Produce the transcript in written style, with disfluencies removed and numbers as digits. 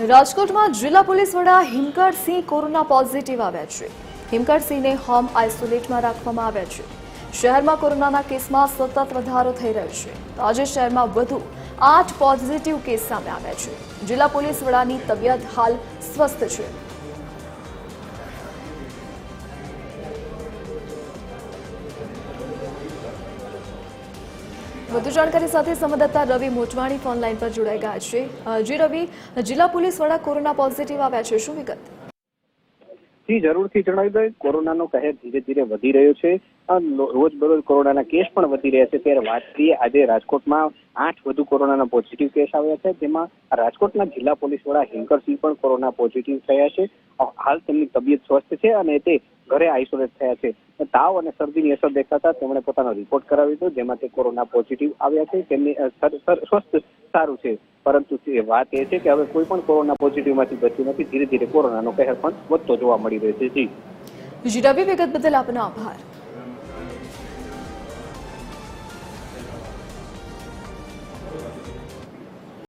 રાજકોટમાં જિલ્લા પોલીસ વડા હિમકરસિંહ કોરોના પોઝિટિવ આવ્યા છે। હિમકરસિંહને હોમ આઇસોલેટમાં રાખવામાં આવ્યા છે। શહેરમાં કોરોનાના કેસમાં સતત વધારો થઈ રહ્યો છે। આજે શહેરમાં વધુ 8 પોઝિટિવ કેસ સામે આવ્યા છે। જિલ્લા પોલીસ વડાની તબિયત હાલ સ્વસ્થ છે। વધુ જાણકારી સાથે સંવાદદાતા રવિ મોટવાણી ફોન લાઈન પર જોડાઈ ગયા છે। જી રવિ, જિલ્લા પોલીસ વડા કોરોના પોઝિટિવ આવ્યા છે, શું વિગત? જી જરૂરથી જણાવી દઉં, કોરોનાનો કહેર ધીરે ધીરે વધી રહ્યો છે। રોજ બરોજ કોરોનાના કેસ પણ વધી રહ્યા છે। ત્યારે વાત કરીએ, આજે રાજકોટમાં 8 વધુ કોરોનાના પોઝિટિવ કેસ આવ્યા છે, જેમાં રાજકોટના જિલ્લા પોલીસ વડા હિમકરસિંહ પણ કોરોના પોઝિટિવ થયા છે। હાલ તેમની તબિયત સ્વસ્થ છે અને તે ઘરે આઇસોલેટ થયા છે। તાવ અને શરદીની અસર દેખાતા તેમણે પોતાનો રિપોર્ટ કરાવ્યો હતો, જેમાં તે કોરોના પોઝિટિવ આવ્યા છે। તેમની સ્વસ્થ સારું છે, પરંતુ વાત એ છે કે હવે કોઈ પણ કોરોના પોઝિટિવમાંથી બચ્યું નથી। ધીરે ધીરે કોરોનાનો કહેર પણ વધતો જોવા મળી રહ્યો છે। જી રવિ, વિગત બદલ આપનો આભાર।